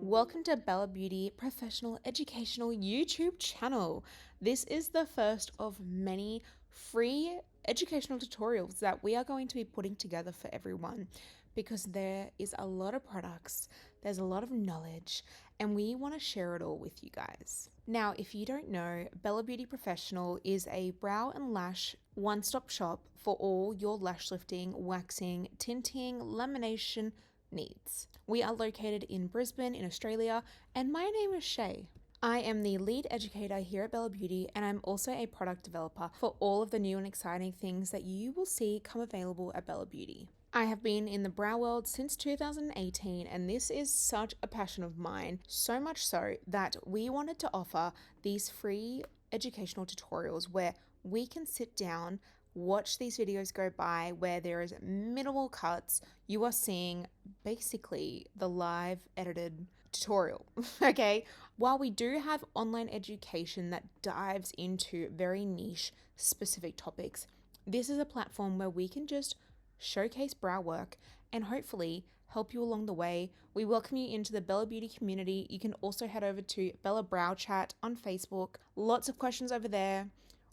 Welcome to Bella Beauty Professional Educational YouTube channel. This is the first of many free educational tutorials that we are going to be putting together for everyone because there is a lot of products, there's a lot of knowledge, and we want to share it all with you guys. Now, if you don't know, Bella Beauty Professional is a brow and lash one-stop shop for all your lash lifting, waxing, tinting, lamination needs. We are located in Brisbane in Australia, and my name is Shay. I am the lead educator here at Bella Beauty, and I'm also a product developer for all of the new and exciting things that you will see come available at Bella Beauty. I have been in the brow world since 2018, and this is such a passion of mine, so much so that we wanted to offer these free educational tutorials where we can sit down, watch these videos go by, where there is minimal cuts. You are seeing basically the live edited tutorial, okay? While we do have online education that dives into very niche specific topics, this is a platform where we can just showcase brow work and hopefully help you along the way. We welcome you into the Bella Beauty community. You can also head over to Bella Brow Chat on Facebook. Lots of questions over there,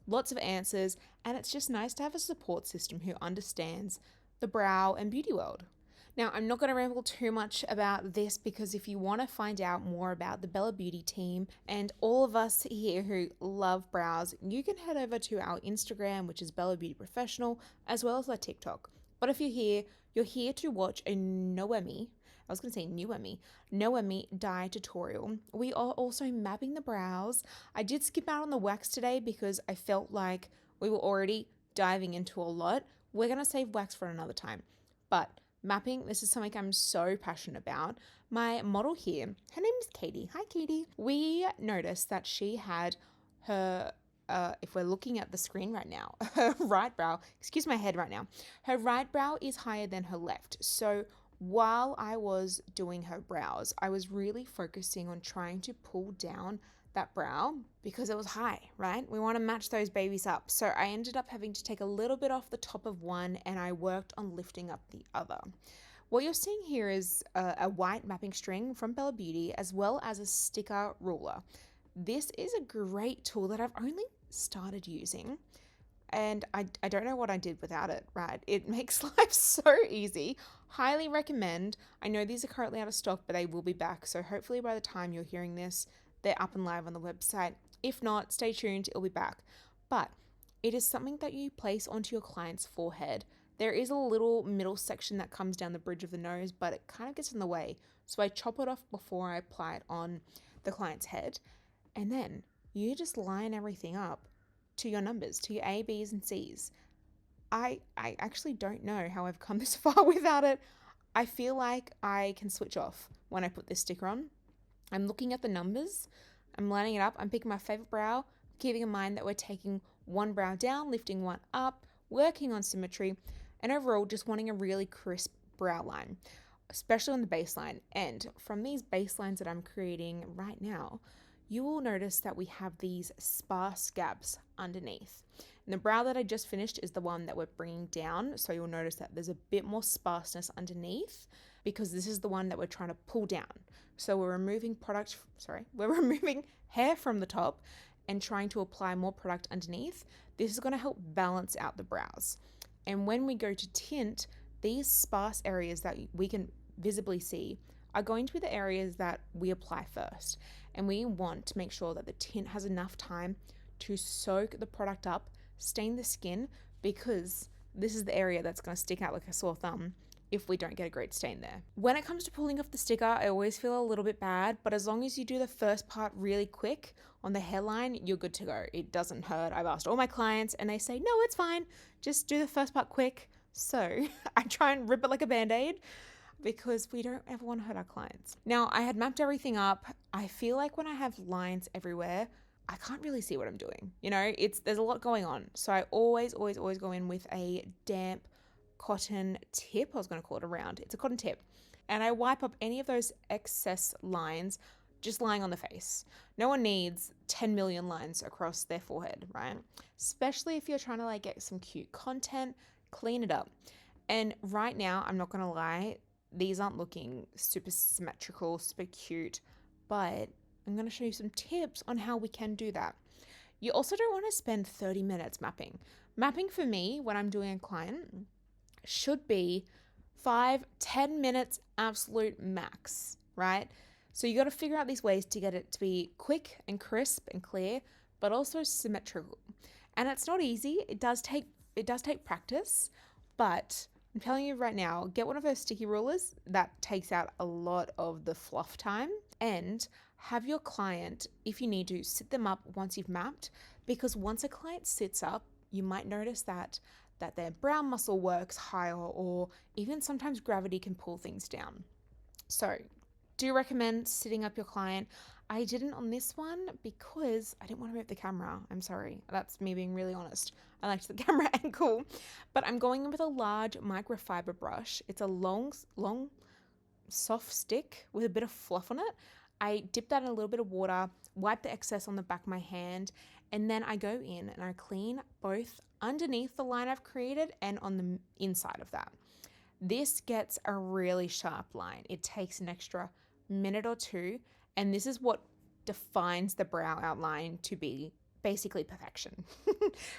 lots of answers, and it's just nice to have a support system who understands the brow and beauty world. Now, I'm not going to ramble too much about this because if you want to find out more about the Bella Beauty team and all of us here who love brows, you can head over to our Instagram, which is Bella Beauty Professional, as well as our TikTok. But if you're here to watch a Noemi Dye tutorial. We are also mapping the brows. I did skip out on the wax today because I felt like we were already diving into a lot. We're going to save wax for another time. But mapping, this is something I'm so passionate about. My model here, her name is Katie. Hi, Katie. We noticed that she had her if we're looking at the screen right now, her right brow, excuse my head right now, her right brow is higher than her left. So while I was doing her brows, I was really focusing on trying to pull down that brow because it was high, right? We want to match those babies up. So I ended up having to take a little bit off the top of one and I worked on lifting up the other. What you're seeing here is a white mapping string from Bella Beauty as well as a sticker ruler. This is a great tool that I've only started using and I don't know what I did without it, right? It makes life so easy. Highly recommend. I know these are currently out of stock, but they will be back. So hopefully by the time you're hearing this, they're up and live on the website. If not, stay tuned, it'll be back. But it is something that you place onto your client's forehead. There is a little middle section that comes down the bridge of the nose, but it kind of gets in the way. So I chop it off before I apply it on the client's head. And then you just line everything up to your numbers, to your A, B's, and C's. I actually don't know how I've come this far without it. I feel like I can switch off when I put this sticker on. I'm looking at the numbers, I'm lining it up, I'm picking my favorite brow, keeping in mind that we're taking one brow down, lifting one up, working on symmetry, and overall just wanting a really crisp brow line, especially on the baseline. And from these baselines that I'm creating right now, you will notice that we have these sparse gaps underneath. And the brow that I just finished is the one that we're bringing down. So you'll notice that there's a bit more sparseness underneath because this is the one that we're trying to pull down. So we're removing hair from the top and trying to apply more product underneath. This is going to help balance out the brows. And when we go to tint, these sparse areas that we can visibly see are going to be the areas that we apply first. And we want to make sure that the tint has enough time to soak the product up, stain the skin, because this is the area that's going to stick out like a sore thumb if we don't get a great stain there. When it comes to pulling off the sticker, I always feel a little bit bad, but as long as you do the first part really quick on the hairline, you're good to go. It doesn't hurt. I've asked all my clients and they say, no, it's fine. Just do the first part quick. So I try and rip it like a Band-Aid because we don't ever want to hurt our clients. Now, I had mapped everything up. I feel like when I have lines everywhere, I can't really see what I'm doing. You know, there's a lot going on. So I always go in with a damp cotton tip. I was going to call it a round. It's a cotton tip. And I wipe up any of those excess lines just lying on the face. No one needs 10 million lines across their forehead, right? Especially if you're trying to get some cute content, clean it up. And right now, I'm not going to lie, these aren't looking super symmetrical, super cute, but I'm going to show you some tips on how we can do that. You also don't want to spend 30 minutes mapping. Mapping for me, when I'm doing a client, should be 5-10 minutes absolute max, right? So you got to figure out these ways to get it to be quick and crisp and clear, but also symmetrical. And it's not easy. It does take practice, but I'm telling you right now, get one of those sticky rulers. That takes out a lot of the fluff time. And have your client, if you need to, sit them up once you've mapped, because once a client sits up, you might notice that their brow muscle works higher, or even sometimes gravity can pull things down. So do recommend sitting up your client. I didn't on this one because I didn't want to move the camera. I'm sorry. That's me being really honest. I liked the camera angle, but I'm going in with a large microfiber brush. It's a long, soft stick with a bit of fluff on it. I dip that in a little bit of water, wipe the excess on the back of my hand, and then I go in and I clean both underneath the line I've created and on the inside of that. This gets a really sharp line. It takes an extra minute or two, and this is what defines the brow outline to be basically perfection.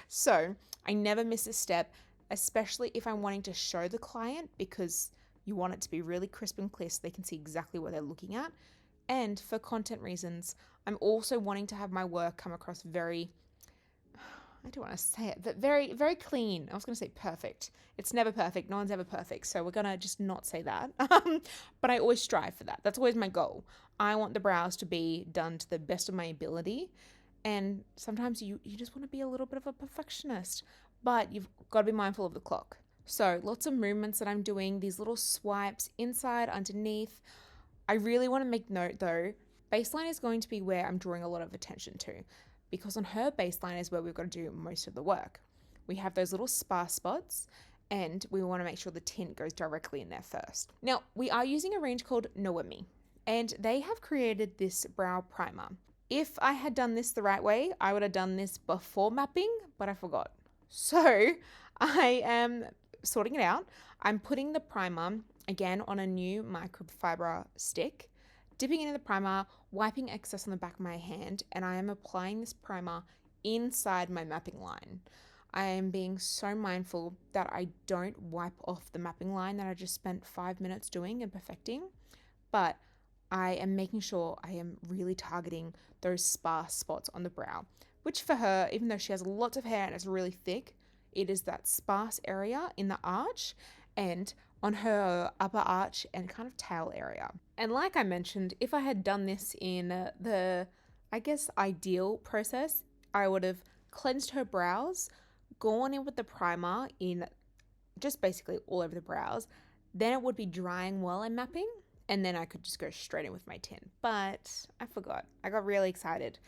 So I never miss a step, especially if I'm wanting to show the client, because you want it to be really crisp and clear so they can see exactly what they're looking at. And for content reasons, I'm also wanting to have my work come across very, I don't want to say it, but very, very clean. I was going to say perfect. It's never perfect. No one's ever perfect. So we're going to just not say that. But I always strive for that. That's always my goal. I want the brows to be done to the best of my ability. And sometimes you just want to be a little bit of a perfectionist, but you've got to be mindful of the clock. So lots of movements that I'm doing, these little swipes inside, underneath. I really want to make note though, baseline is going to be where I'm drawing a lot of attention to, because on her baseline is where we've got to do most of the work. We have those little sparse spots, and we want to make sure the tint goes directly in there first. Now, we are using a range called Noemi, and they have created this brow primer. If I had done this the right way, I would have done this before mapping, but I forgot. So I am sorting it out. I'm putting the primer again on a new microfiber stick, dipping into the primer, wiping excess on the back of my hand, and I am applying this primer inside my mapping line. I am being so mindful that I don't wipe off the mapping line that I just spent 5 minutes doing and perfecting, but I am making sure I am really targeting those sparse spots on the brow, which for her, even though she has lots of hair and it's really thick, it is that sparse area in the arch and on her upper arch and kind of tail area. And like I mentioned, if I had done this in the, I guess, ideal process, I would have cleansed her brows, gone in with the primer in just basically all over the brows, then it would be drying while I'm mapping, and then I could just go straight in with my tint. But I forgot. I got really excited.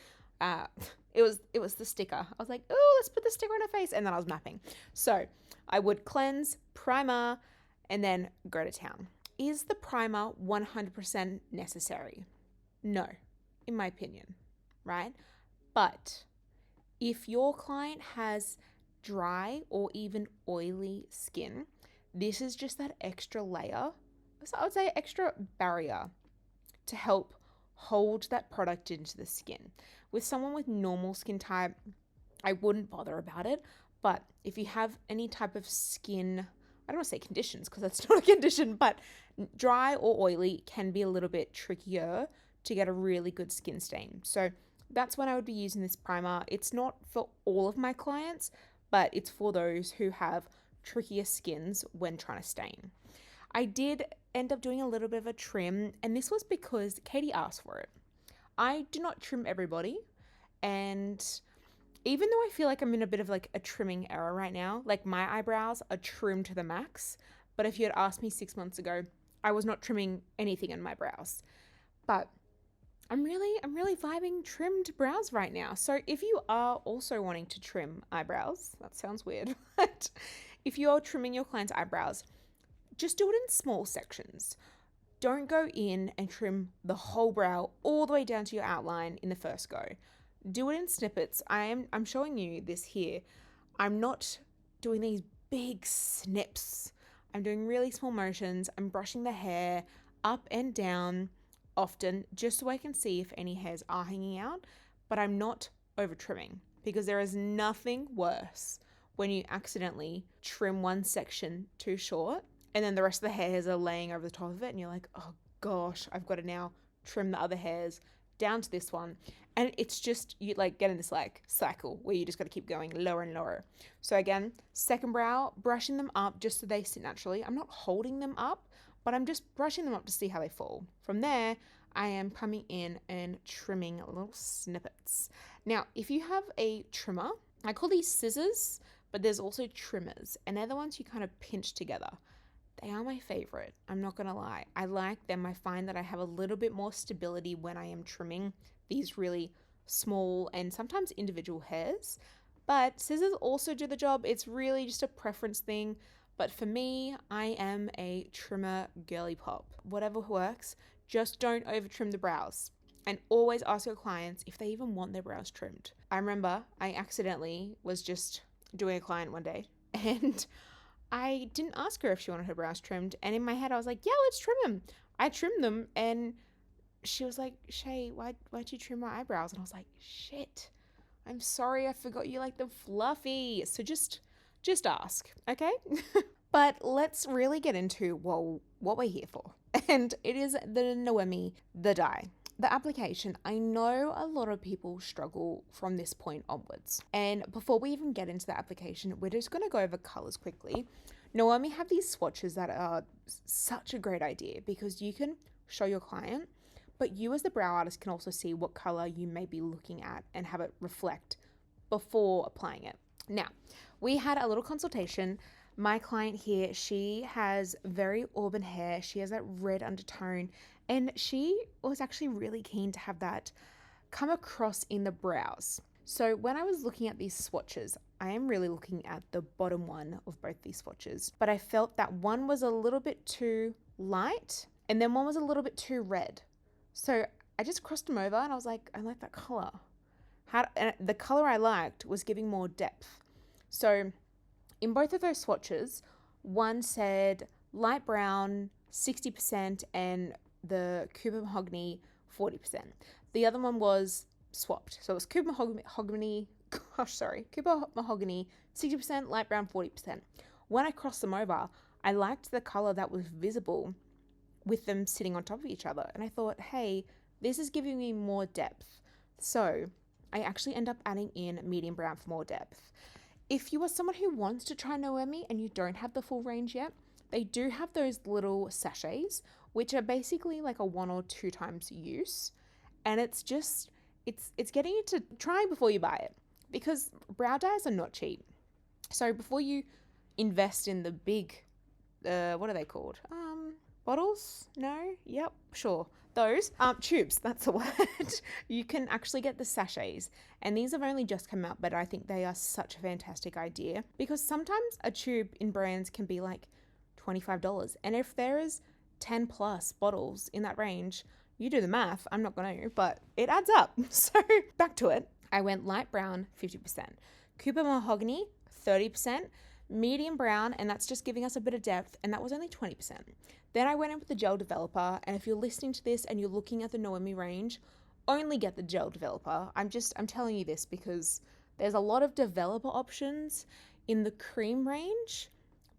It was the sticker. I was like, oh, let's put the sticker on her face, and then I was mapping. So I would cleanse, primer, and then go to town. Is the primer 100% necessary? No, in my opinion, right? But if your client has dry or even oily skin, this is just that extra layer, so I would say extra barrier to help hold that product into the skin. With someone with normal skin type, I wouldn't bother about it, but if you have any type of skin, I don't want to say conditions because that's not a condition, but dry or oily can be a little bit trickier to get a really good skin stain. So that's when I would be using this primer. It's not for all of my clients, but it's for those who have trickier skins when trying to stain. I did end up doing a little bit of a trim, and this was because Katie asked for it. I do not trim everybody, and even though I feel like I'm in a bit of like a trimming era right now, like my eyebrows are trimmed to the max, but if you had asked me 6 months ago, I was not trimming anything in my brows. But I'm really vibing trimmed brows right now. So if you are also wanting to trim eyebrows, that sounds weird, but if you are trimming your client's eyebrows, just do it in small sections. Don't go in and trim the whole brow all the way down to your outline in the first go. Do it in snippets. I'm showing you this here. I'm not doing these big snips. I'm doing really small motions. I'm brushing the hair up and down often just so I can see if any hairs are hanging out, but I'm not over trimming, because there is nothing worse when you accidentally trim one section too short and then the rest of the hairs are laying over the top of it and you're like, oh gosh, I've got to now trim the other hairs down to this one. And it's just, you like get in this like cycle where you just got to keep going lower and lower. So again, second brow, brushing them up just so they sit naturally. I'm not holding them up, but I'm just brushing them up to see how they fall. From there, I am coming in and trimming little snippets. Now, if you have a trimmer, I call these scissors, but there's also trimmers, and they're the ones you kind of pinch together. They are my favorite. I'm not gonna lie. I like them. I find that I have a little bit more stability when I am trimming these really small and sometimes individual hairs. But scissors also do the job. It's really just a preference thing. But for me, I am a trimmer girly pop. Whatever works, just don't over trim the brows. And always ask your clients if they even want their brows trimmed. I remember I accidentally was just doing a client one day and I didn't ask her if she wanted her brows trimmed. And in my head, I was like, yeah, let's trim them. I trimmed them. And she was like, Shay, why'd you trim my eyebrows? And I was like, shit, I'm sorry. I forgot you like them fluffy. So just ask, okay? But let's really get into, well, what we're here for. And it is the Noemi Dye. The application. I know a lot of people struggle from this point onwards. And before we even get into the application, we're just going to go over colors quickly. Noemi have these swatches that are such a great idea because you can show your client, but you as the brow artist can also see what color you may be looking at and have it reflect before applying it. Now, we had a little consultation. My client here, she has very auburn hair. She has that red undertone, and she was actually really keen to have that come across in the brows. So when I was looking at these swatches, I am really looking at the bottom one of both these swatches, but I felt that one was a little bit too light and then one was a little bit too red. So I just crossed them over and I was like, I like that color. And the color I liked was giving more depth. So in both of those swatches, one said light brown 60% and the Cooper Mahogany 40%. The other one was swapped. So it was Cooper Mahogany, Cooper Mahogany 60%, light brown 40%. When I crossed them over, I liked the color that was visible with them sitting on top of each other. And I thought, hey, this is giving me more depth. So I actually end up adding in medium brown for more depth. If you are someone who wants to try Noemi and you don't have the full range yet, they do have those little sachets, which are basically like a 1 or 2 times use. And it's just, it's getting you to try before you buy it, because brow dyes are not cheap. So before you invest in the big, what are they called? Bottles? No? Yep, sure. Those tubes, that's the word. You can actually get the sachets, and these have only just come out, but I think they are such a fantastic idea, because sometimes a tube in brands can be like $25, and if there is 10 plus bottles in that range, you do the math. I'm not going to, but it adds up. So back to it. I went light brown 50%, Cooper Mahogany 30%, medium brown, and that's just giving us a bit of depth, and that was only 20%. Then I went in with the gel developer, and if you're listening to this and you're looking at the Noemi range, only get the gel developer. I'm telling you this because there's a lot of developer options in the cream range,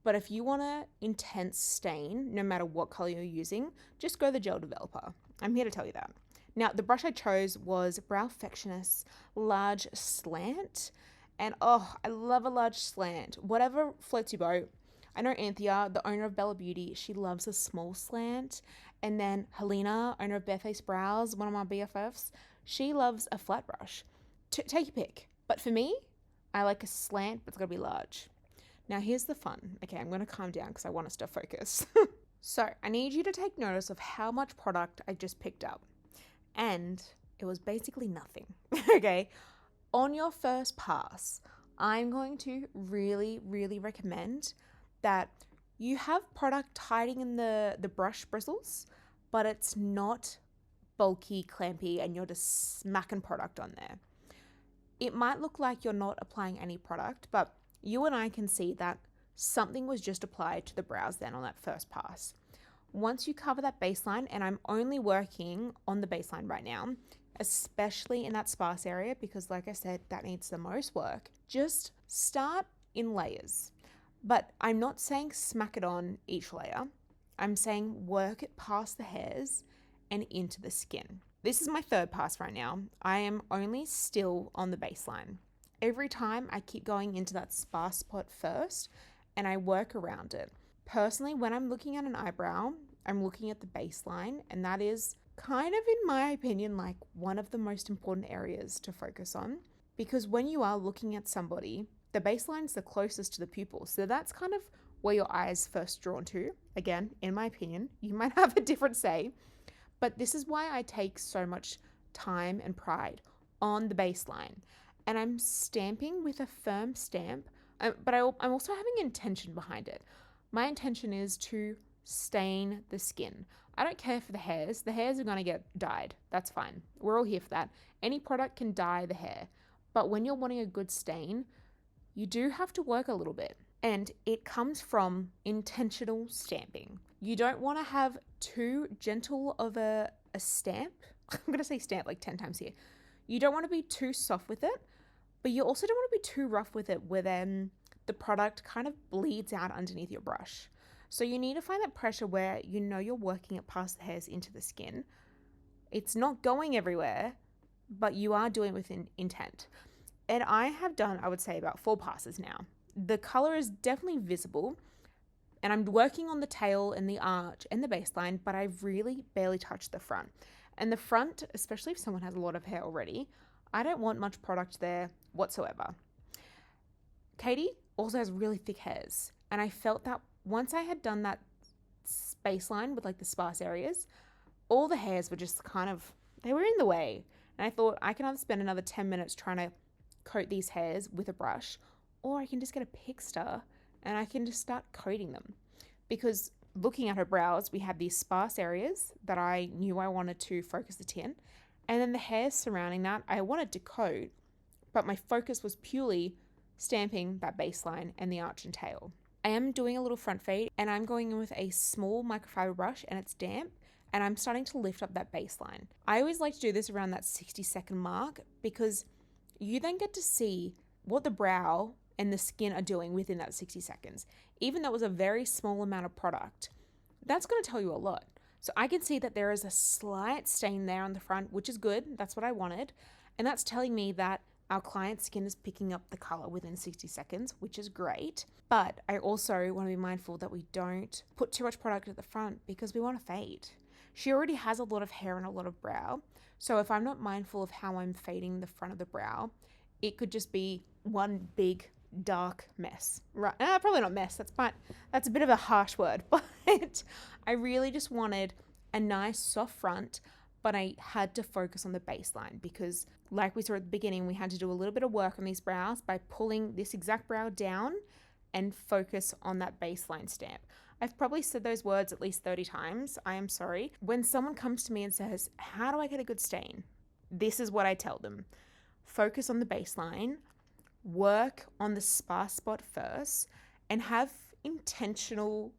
but if you want an intense stain, no matter what color you're using, just go the gel developer. I'm here to tell you that. Now, the brush I chose was Browfectionist Large Slant. And oh, I love a large slant. Whatever floats your boat. I know Anthea, the owner of Bella Beauty, she loves a small slant. And then Helena, owner of Barefaced Brows, one of my BFFs, she loves a flat brush. Take your pick. But for me, I like a slant, but it's got to be large. Now, here's the fun. Okay, I'm going to calm down because I want us to focus. So, I need you to take notice of how much product I just picked up. And it was basically nothing. Okay? On your first pass, I'm going to really, really recommend that you have product hiding in the brush bristles, but it's not bulky, clampy, and you're just smacking product on there. It might look like you're not applying any product, but you and I can see that something was just applied to the brows then on that first pass. Once you cover that baseline, and I'm only working on the baseline right now, especially in that sparse area, because like I said, that needs the most work, just start in layers. But I'm not saying smack it on each layer. I'm saying work it past the hairs and into the skin. This is my third pass right now. I am only still on the baseline. Every time I keep going into that sparse spot first and I work around it. Personally, when I'm looking at an eyebrow, I'm looking at the baseline, and that is kind of, in my opinion, like one of the most important areas to focus on, because when you are looking at somebody, the baseline is the closest to the pupil. So that's kind of where your eye is first drawn to. Again, in my opinion, you might have a different say, but this is why I take so much time and pride on the baseline. And I'm stamping with a firm stamp, but I'm also having intention behind it. My intention is to stain the skin. I don't care for the hairs. The hairs are going to get dyed. That's fine. We're all here for that. Any product can dye the hair. But when you're wanting a good stain, you do have to work a little bit. And it comes from intentional stamping. You don't want to have too gentle of a stamp. I'm going to say stamp like 10 times here. You don't want to be too soft with it, but you also don't want to be too rough with it where then the product kind of bleeds out underneath your brush. So you need to find that pressure where you know you're working it past the hairs into the skin. It's not going everywhere, but you are doing it with intent. And I have done, I would say, about 4 passes now. The color is definitely visible, and I'm working on the tail and the arch and the baseline, but I've really barely touched the front. And the front, especially if someone has a lot of hair already, I don't want much product there whatsoever. Katie also has really thick hairs, and I felt that once I had done that baseline with like the sparse areas, all the hairs were just kind of, they were in the way. And I thought I can either spend another 10 minutes trying to coat these hairs with a brush, or I can just get a pixter and I can just start coating them. Because looking at her brows, we had these sparse areas that I knew I wanted to focus the tint, and then the hairs surrounding that I wanted to coat, but my focus was purely stamping that baseline and the arch and tail. I am doing a little front fade, and I'm going in with a small microfiber brush, and it's damp, and I'm starting to lift up that baseline. I always like to do this around that 60-second mark, because you then get to see what the brow and the skin are doing within that 60 seconds. Even though it was a very small amount of product, that's going to tell you a lot. So I can see that there is a slight stain there on the front, which is good. That's what I wanted. And that's telling me that our client's skin is picking up the color within 60 seconds, which is great. But I also want to be mindful that we don't put too much product at the front, because we want to fade. She already has a lot of hair and a lot of brow. So if I'm not mindful of how I'm fading the front of the brow, it could just be one big dark mess. Right? Probably not mess. That's a bit of a harsh word, but I really just wanted a nice soft front, but I had to focus on the baseline, because like we saw at the beginning, we had to do a little bit of work on these brows by pulling this exact brow down and focus on that baseline stamp. I've probably said those words at least 30 times. I am sorry. When someone comes to me and says, how do I get a good stain? This is what I tell them. Focus on the baseline, work on the sparse spot first, and have intentional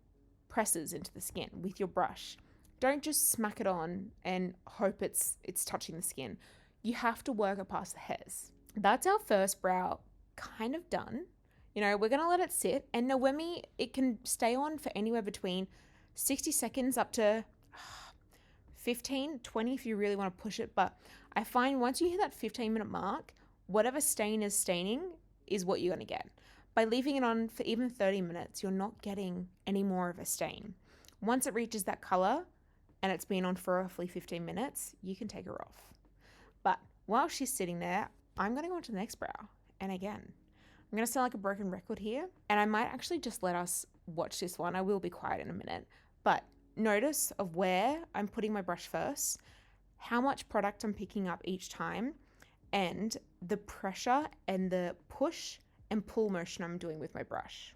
presses into the skin with your brush. Don't just smack it on and hope it's touching the skin. You have to work it past the hairs. That's our first brow kind of done. You know, we're going to let it sit. And Noemi, it can stay on for anywhere between 60 seconds up to 15, 20 if you really want to push it. But I find once you hit that 15-minute mark, whatever stain is staining is what you're going to get. By leaving it on for even 30 minutes, you're not getting any more of a stain. Once it reaches that color and it's been on for roughly 15 minutes, you can take her off. But while she's sitting there, I'm going to go on to the next brow. And again, I'm going to sound like a broken record here, and I might actually just let us watch this one. I will be quiet in a minute, but notice of where I'm putting my brush first, how much product I'm picking up each time, and the pressure and the push and pull motion I'm doing with my brush.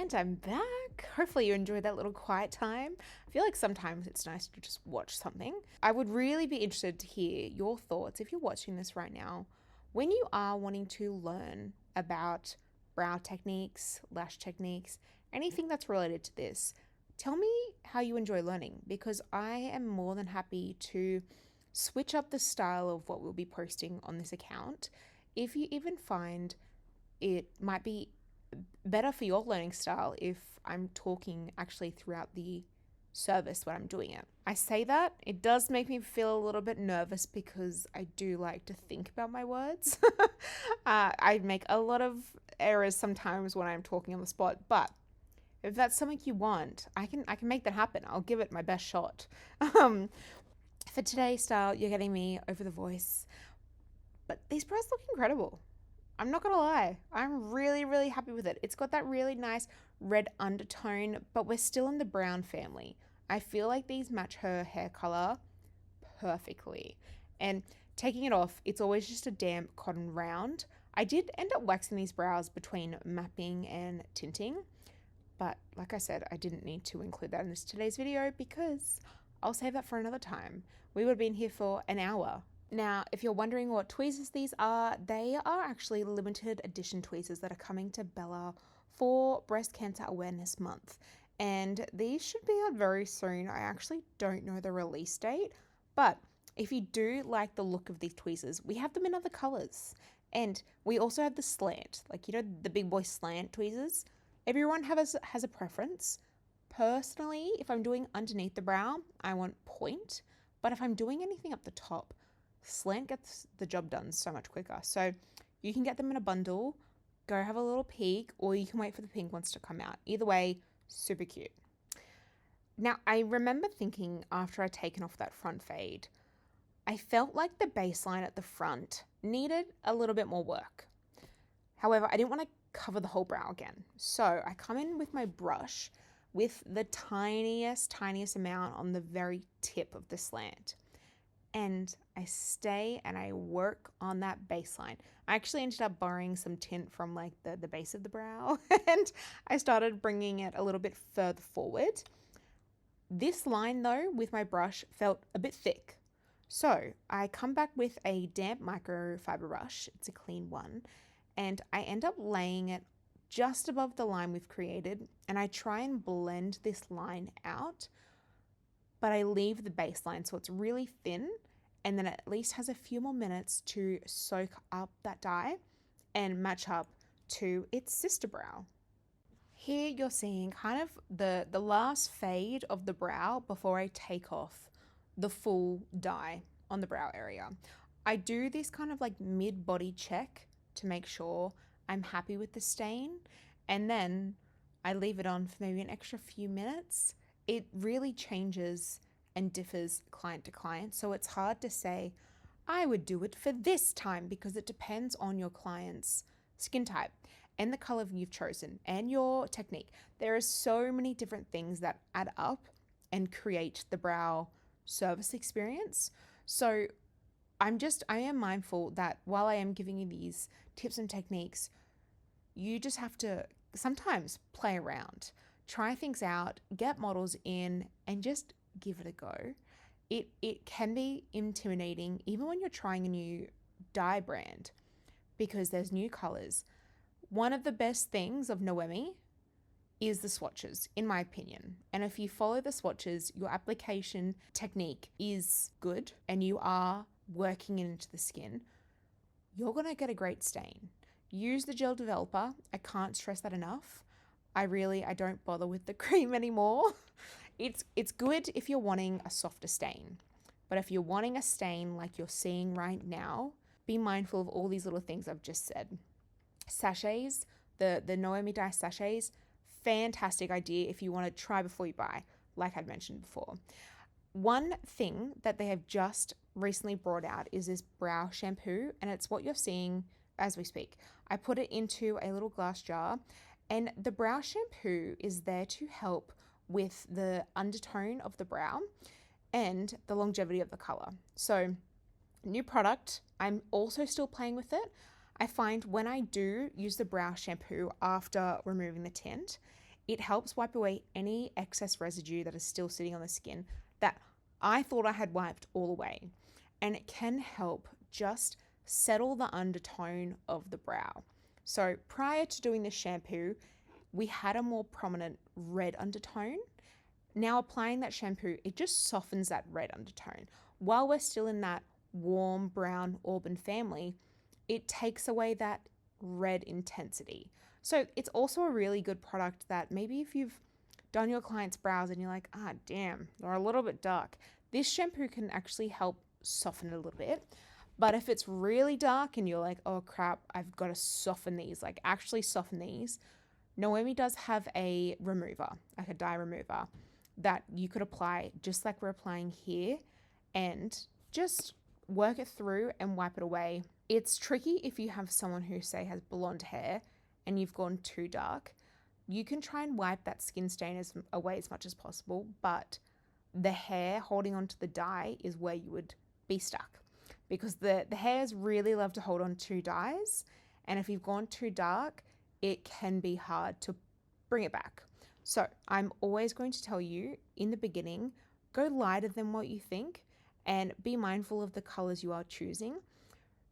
And I'm back. Hopefully you enjoyed that little quiet time. I feel like sometimes it's nice to just watch something. I would really be interested to hear your thoughts if you're watching this right now. When you are wanting to learn about brow techniques, lash techniques, anything that's related to this, tell me how you enjoy learning, because I am more than happy to switch up the style of what we'll be posting on this account. If you even find it might be better for your learning style if I'm talking actually throughout the service when I'm doing it. I say that, it does make me feel a little bit nervous because I do like to think about my words. I make a lot of errors sometimes when I'm talking on the spot, but if that's something you want, I can make that happen. I'll give it my best shot. For today's style, you're getting me over the voice, but these brows look incredible. I'm not gonna lie, I'm really, really happy with it. It's got that really nice red undertone, but we're still in the brown family. I feel like these match her hair color perfectly. And taking it off, it's always just a damp cotton round. I did end up waxing these brows between mapping and tinting, but like I said, I didn't need to include that in today's video because I'll save that for another time. We would have been here for an hour. Now, if you're wondering what tweezers these are, they are actually limited edition tweezers that are coming to Bella for Breast Cancer Awareness Month. And these should be out very soon. I actually don't know the release date, but if you do like the look of these tweezers, we have them in other colors. And we also have the slant, like, you know, the big boy slant tweezers. Everyone has a preference. Personally, if I'm doing underneath the brow, I want point. But if I'm doing anything up the top, slant gets the job done so much quicker. So you can get them in a bundle, go have a little peek, or you can wait for the pink ones to come out. Either way, super cute. Now, I remember thinking after I'd taken off that front fade, I felt like the baseline at the front needed a little bit more work. However, I didn't want to cover the whole brow again. So I come in with my brush with the tiniest amount on the very tip of the slant. And I stay and I work on that baseline. I actually ended up borrowing some tint from like the base of the brow and I started bringing it a little bit further forward. This line though with my brush felt a bit thick. So I come back with a damp microfiber brush, it's a clean one, and I end up laying it just above the line we've created and I try and blend this line out, but I leave the baseline so it's really thin and then it at least has a few more minutes to soak up that dye and match up to its sister brow. Here you're seeing kind of the last fade of the brow before I take off the full dye on the brow area. I do this kind of like mid-body check to make sure I'm happy with the stain, and then I leave it on for maybe an extra few minutes. It really changes and differs client to client, so it's hard to say I would do it for this time because it depends on your client's skin type and the color you've chosen and your technique. There are so many different things that add up and create the brow service experience. So I am mindful that while I am giving you these tips and techniques, you just have to sometimes play around, try things out, get models in, and just give it a go. It can be intimidating even when you're trying a new dye brand because there's new colors. One of the best things of Noemi is the swatches, in my opinion. And if you follow the swatches, your application technique is good and you are working it into the skin, you're gonna get a great stain. Use the gel developer. I can't stress that enough. I don't bother with the cream anymore. It's good if you're wanting a softer stain, but if you're wanting a stain like you're seeing right now, be mindful of all these little things I've just said. Sachets, the Noemi Dye sachets, fantastic idea if you want to try before you buy, like I'd mentioned before. One thing that they have just recently brought out is this brow shampoo, and it's what you're seeing as we speak. I put it into a little glass jar, and the brow shampoo is there to help with the undertone of the brow and the longevity of the color. So, new product, I'm also still playing with it. I find when I do use the brow shampoo after removing the tint, It helps wipe away any excess residue that is still sitting on the skin that I thought I had wiped all away. And it can help just settle the undertone of the brow. So prior to doing the shampoo, we had a more prominent red undertone. Now applying that shampoo, it just softens that red undertone. While we're still in that warm brown auburn family, it takes away that red intensity. So it's also a really good product that maybe if you've done your client's brows and you're like, ah, damn, they're a little bit dark, this shampoo can actually help soften it a little bit. But if it's really dark and you're like, oh crap, I've got to soften these, like actually soften these, Noemi does have a remover, like a dye remover, that you could apply just like we're applying here and just work it through and wipe it away. It's tricky if you have someone who, say, has blonde hair and you've gone too dark. You can try and wipe that skin stain away as much as possible, but the hair holding onto the dye is where you would be stuck, because the hairs really love to hold on to dyes, and if you've gone too dark, it can be hard to bring it back. So I'm always going to tell you in the beginning, go lighter than what you think and be mindful of the colors you are choosing.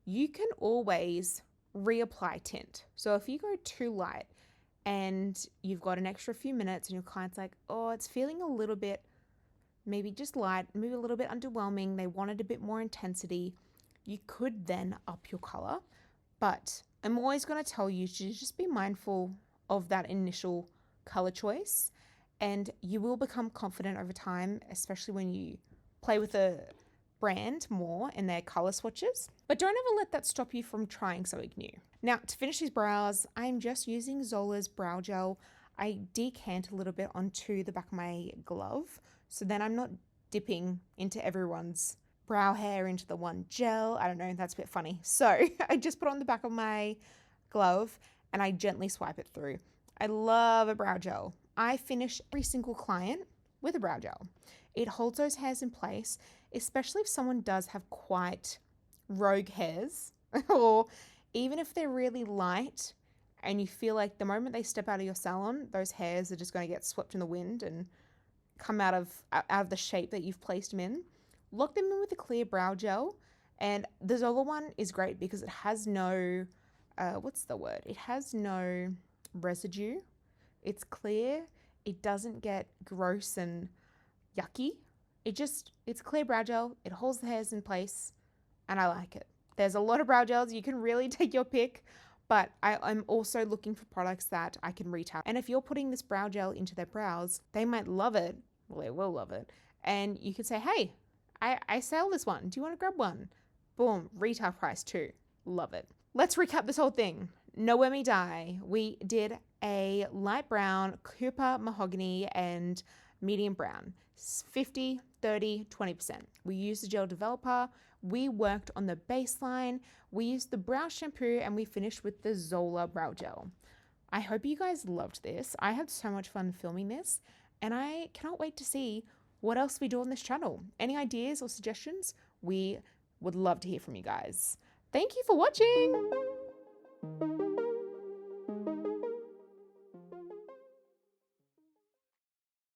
You can always reapply tint. So if you go too light and you've got an extra few minutes and your client's like, oh, it's feeling a little bit, maybe just light, maybe a little bit underwhelming, they wanted a bit more intensity, you could then up your color. But I'm always going to tell you to just be mindful of that initial color choice, and you will become confident over time, especially when you play with a brand more in their color swatches. But don't ever let that stop you from trying something new. Now, to finish these brows, I'm just using Zola's brow gel. I decant a little bit onto the back of my glove, so then I'm not dipping into everyone's brow hair into the one gel. I don't know, that's a bit funny. So I just put on the back of my glove and I gently swipe it through. I love a brow gel. I finish every single client with a brow gel. It holds those hairs in place, especially if someone does have quite rogue hairs or even if they're really light and you feel like the moment they step out of your salon, those hairs are just going to get swept in the wind and come out of the shape that you've placed them in. Lock them in with a clear brow gel, and the Zola one is great because it has no, It has no residue. It's clear. It doesn't get gross and yucky. It's clear brow gel. It holds the hairs in place, and I like it. There's a lot of brow gels. You can really take your pick, but I'm also looking for products that I can retail. And if you're putting this brow gel into their brows, they might love it. Well, they will love it. And you could say, hey, I sell this one. Do you want to grab one? Boom, retail price too. Love it. Let's recap this whole thing. Noemi Dye. We did a light brown, Cooper mahogany, and medium brown. 50, 30, 20%. We used the gel developer. We worked on the baseline. We used the brow shampoo, and we finished with the Zola brow gel. I hope you guys loved this. I had so much fun filming this, and I cannot wait to see what else we do on this channel. Any ideas or suggestions? We would love to hear from you guys. Thank you for watching.